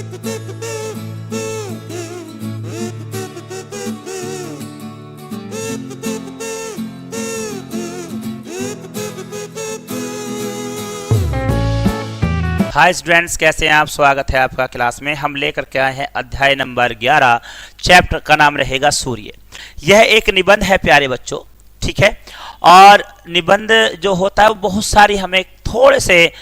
Hi students, कैसे हैं आप? स्वागत है आपका क्लास में। हम लेकर के आए हैं अध्याय नंबर 11। चैप्टर का नाम रहेगा सूर्य। यह एक निबंध है प्यारे बच्चों, ठीक है। और निबंध जो होता है वो बहुत सारी हमें थोड़े से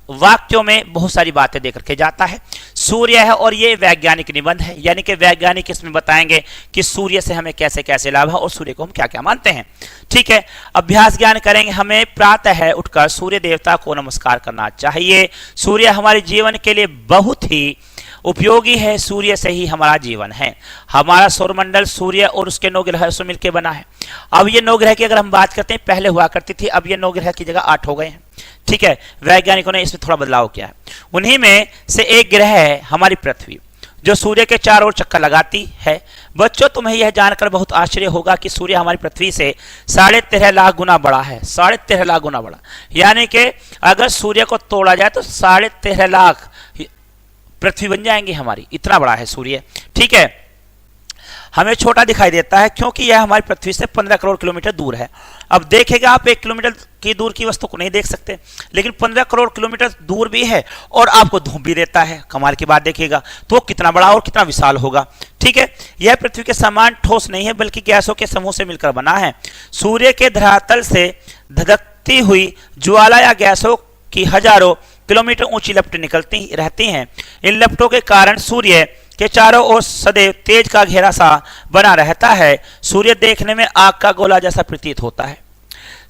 वाक्यों में बहुत सारी बातें देकर के जाता है। सूर्य है और ये वैज्ञानिक निबंध है, यानी कि वैज्ञानिक इसमें बताएंगे कि सूर्य से हमें कैसे कैसे लाभ है और सूर्य को हम क्या क्या मानते हैं, ठीक है। अभ्यास ज्ञान करेंगे। हमें प्रातः है उठकर सूर्य देवता को नमस्कार करना चाहिए। सूर्य हमारे जीवन के लिए बहुत ही उपयोगी है। सूर्य से ही हमारा जीवन है। हमारा सौरमंडल सूर्य और उसके 9 ग्रह से मिलकर बना है। अब ये 9 ग्रह की अगर हम बात करते हैं, पहले हुआ करती थी, अब ये 9 ग्रह की जगह 8 हो गए हैं, ठीक है। वैज्ञानिकों ने इसमें थोड़ा बदलाव किया है। उन्हीं में से एक ग्रह है हमारी पृथ्वी, जो सूर्य के चारों ओर चक्कर लगाती है। बच्चों, तुम्हें यह जानकर बहुत आश्चर्य होगा कि सूर्य हमारी पृथ्वी से 13.5 लाख गुना बड़ा है। 13.5 लाख गुना बड़ा, यानी कि अगर सूर्य को तोड़ा जाए तो 13.5 लाख पृथ्वी बन जाएंगी हमारी। इतना बड़ा है सूर्य, ठीक है। हमें छोटा दिखाई देता है क्योंकि यह हमारी पृथ्वी से 15 करोड़ किलोमीटर दूर है। अब देखेगा आप 1 किलोमीटर की दूर की वस्तु को नहीं देख सकते, लेकिन 15 करोड़ किलोमीटर दूर भी है और आपको धूप भी देता है। कमाल की बात देखिएगा तो कितना बड़ा और कितना विशाल होगा, ठीक है। यह पृथ्वी के समान ठोस नहीं है, बल्कि गैसों के समूह से मिलकर बना है। सूर्य के धरातल से धधकती हुई ज्वाला या गैसों की हजारों किलोमीटर ऊंची लपटें निकलती रहती हैं। इन लपटों के कारण सूर्य के चारों ओर सदैव तेज का घेरा सा बना रहता है। सूर्य देखने में आग का गोला जैसा प्रतीत होता है।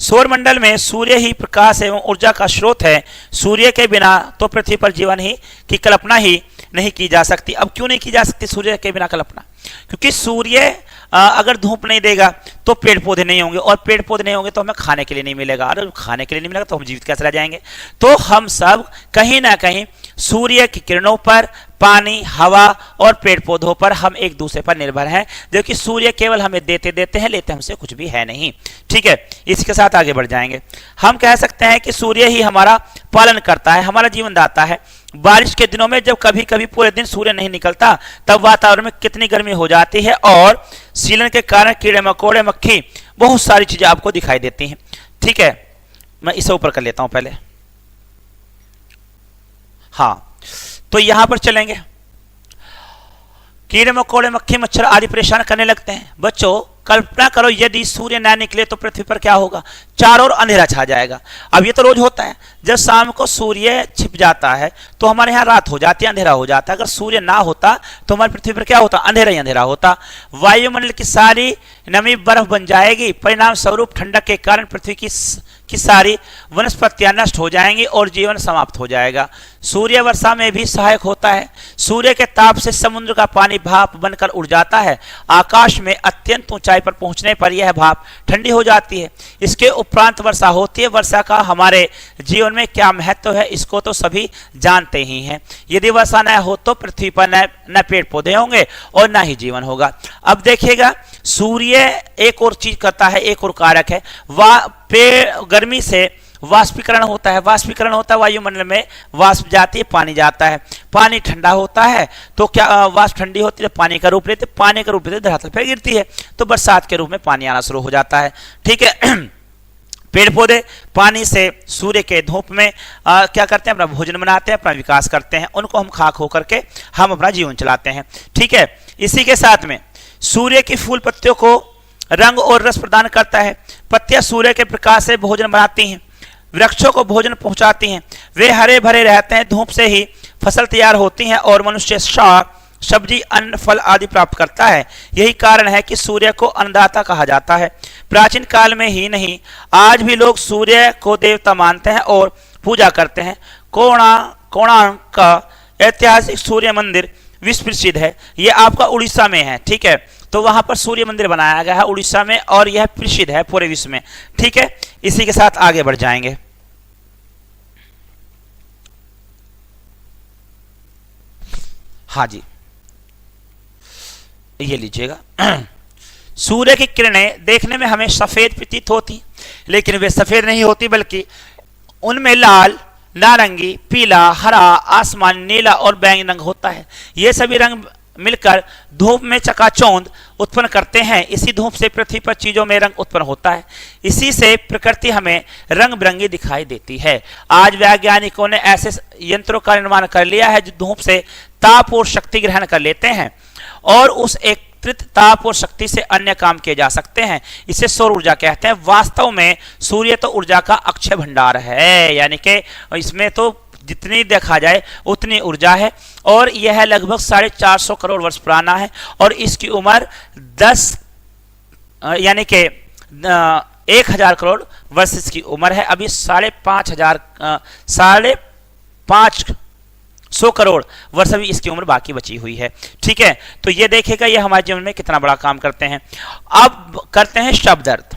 सौरमंडल में सूर्य ही प्रकाश एवं ऊर्जा का स्रोत है। सूर्य के बिना तो पृथ्वी पर जीवन ही की कल्पना ही नहीं की जा सकती। अब क्यों नहीं की जा सकती सूर्य के बिना कल्पना? क्योंकि सूर्य अगर धूप नहीं देगा तो पेड़ पौधे नहीं होंगे, और पेड़ पौधे नहीं होंगे तो हमें खाने के लिए नहीं मिलेगा, और खाने के लिए नहीं मिलेगा तो हम जीवित कैसे रह जाएंगे? तो हम सब कहीं ना कहीं सूर्य की किरणों पर, पानी, हवा और पेड़ पौधों पर हम एक दूसरे पर निर्भर हैं, जो कि सूर्य केवल हमें देते हैं, लेते हमसे कुछ भी है नहीं, ठीक है। इसके साथ आगे बढ़ जाएंगे। हम कह सकते हैं कि सूर्य ही हमारा पालन करता है, हमारा जीवन दाता है। बारिश के दिनों में जब कभी कभी पूरे दिन सूर्य नहीं निकलता, तब वातावरण में कितनी गर्मी हो जाती है, और सीलन के कारण कीड़े मकोड़े, मक्खी, बहुत सारी चीजें आपको दिखाई देती हैं, ठीक है। मैं इसे ऊपर कर लेता हूं पहले। हाँ, तो यहां पर चलेंगे। कीड़े मकोड़े, मक्खी, मच्छर आदि परेशान करने लगते हैं। बच्चों, कल्पना करो यदि सूर्य ना निकले तो पृथ्वी पर क्या होगा? चारों ओर अंधेरा छा जाएगा। अब ये तो रोज होता है, जब शाम को सूर्य छिप जाता है तो हमारे यहाँ रात हो जाती है, अंधेरा हो जाता है। अगर सूर्य ना होता तो हमारी पृथ्वी पर क्या होता? अंधेरा ही अंधेरा होता। वायुमंडल की सारी नमी बर्फ बन जाएगी। परिणाम स्वरूप ठंडक के कारण पृथ्वी की सारी वनस्पतियां नष्ट हो जाएंगी और जीवन समाप्त हो जाएगा। सूर्य वर्षा में भी सहायक होता है। सूर्य के ताप से समुद्र का पानी भाप बनकर उड़ जाता है। आकाश में अत्यंत ऊंचाई पर पहुंचने पर यह भाप ठंडी हो जाती है। इसके उपरांत वर्षा होती है। वर्षा का हमारे जीवन में क्या महत्व है, इसको तो सभी जानते ही हैं। यदि वर्षा न हो तो पृथ्वी पर न पेड़ पौधे होंगे और न ही जीवन होगा। अब देखिएगा, सूर्य एक और चीज करता है, एक और कारक है। गर्मी से वाष्पीकरण होता है। वाष्पीकरण होता है, वायुमंडल में वाष्प जाती है, पानी जाता है। पानी ठंडा होता है तो क्या वाष्प ठंडी होती है, पानी का रूप लेते, पानी का रूप लेते धरातल पर गिरती है, तो बरसात के रूप में पानी आना शुरू हो जाता है, ठीक है। पेड़ पौधे पानी से, सूर्य के धूप में क्या करते हैं? अपना भोजन बनाते हैं, अपना विकास करते हैं। उनको हम खाक होकर के हम अपना जीवन चलाते हैं, ठीक है। इसी के साथ में सूर्य की फूल पत्तियों को रंग और रस प्रदान करता है। पत्तियां सूर्य के प्रकाश से भोजन बनाती हैं, वृक्षों को भोजन पहुंचाती हैं। वे हरे भरे रहते हैं। धूप से ही फसल तैयार होती है और मनुष्य शाक, सब्जी, अन्न, फल आदि प्राप्त करता है। यही कारण है कि सूर्य को अन्नदाता कहा जाता है। प्राचीन काल में ही नहीं, आज भी लोग सूर्य को देवता मानते हैं और पूजा करते हैं। कोणार्क का ऐतिहासिक सूर्य मंदिर विश्व प्रसिद्ध है। यह आपका उड़ीसा में है, ठीक है। तो वहां पर सूर्य मंदिर बनाया गया है उड़ीसा में, और यह प्रसिद्ध है पूरे विश्व में, ठीक है। इसी के साथ आगे बढ़ जाएंगे। हाँ जी, ये लीजिएगा। सूर्य की किरणें देखने में हमें सफेद प्रतीत होती, लेकिन वे सफेद नहीं होती, बल्कि उनमें लाल नारंगी, पीला, हरा, आसमानी, नीला और बैंगनी रंग होता है। ये सभी रंग मिलकर धूप में चकाचौंध उत्पन्न करते हैं। इसी धूप से पृथ्वी पर चीजों में रंग उत्पन्न होता है। इसी से प्रकृति हमें रंग बिरंगी दिखाई देती है। आज वैज्ञानिकों ने ऐसे यंत्रों का निर्माण कर लिया है जो धूप से ताप और शक्ति ग्रहण कर लेते हैं और उस एकत्रित ताप और शक्ति से अन्य काम किए जा सकते हैं। इसे सौर ऊर्जा कहते हैं। वास्तव में सूर्य तो ऊर्जा का अक्षय भंडार है, यानी कि इसमें तो जितनी देखा जाए उतनी ऊर्जा है और यह लगभग 450 करोड़ वर्ष पुराना है और इसकी उम्र 10 यानी कि 1000 करोड़ वर्ष इसकी उम्र है। अभी 550 करोड़ वर्ष अभी इसकी उम्र बाकी बची हुई है। ठीक है, तो ये देखेगा ये हमारे जीवन में कितना बड़ा काम करते हैं। अब करते हैं शब्द अर्थ।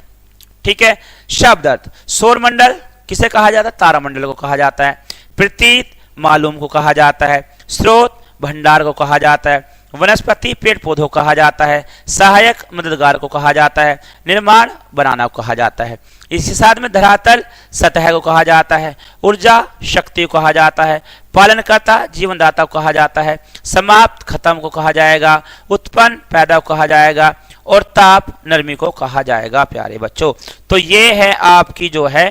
ठीक है, शब्द अर्थ। सौरमंडल किसे कहा जाता है? तारामंडल को कहा जाता है। प्रतीत मालूम को कहा जाता है। स्रोत भंडार को कहा जाता है। वनस्पति पेड़ पौधों को कहा जाता है। सहायक मददगार को कहा जाता है। निर्माण बनाना को कहा जाता है। इसी साथ में धरातल सतह को कहा जाता है। ऊर्जा शक्ति को कहा जाता है। पालनकर्ता जीवनदाता को कहा जाता है। समाप्त खत्म को कहा जाएगा। उत्पन्न पैदा को कहा जाएगा और ताप नरमी को कहा जाएगा। प्यारे बच्चों, तो ये है आपकी जो है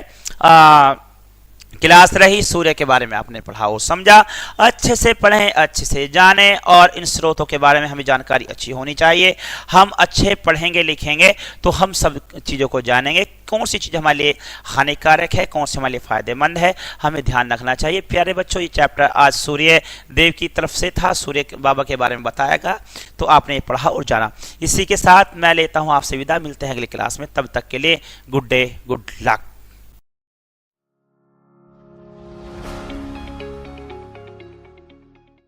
क्लास रही। सूर्य के बारे में आपने पढ़ा और समझा। अच्छे से पढ़ें, अच्छे से जानें और इन स्रोतों के बारे में हमें जानकारी अच्छी होनी चाहिए। हम अच्छे पढ़ेंगे लिखेंगे तो हम सब चीज़ों को जानेंगे, कौन सी चीज़ हमारे लिए हानिकारक है, कौन सी हमारे लिए फायदेमंद है, हमें ध्यान रखना चाहिए। प्यारे बच्चों, ये चैप्टर आज सूर्य देव की तरफ से था, सूर्य बाबा के बारे में बताया गया, तो आपने ये पढ़ा और जाना। इसी के साथ मैं लेता हूँ आपसे विदा। मिलते हैं अगली क्लास में, तब तक के लिए गुड डे, गुड लक।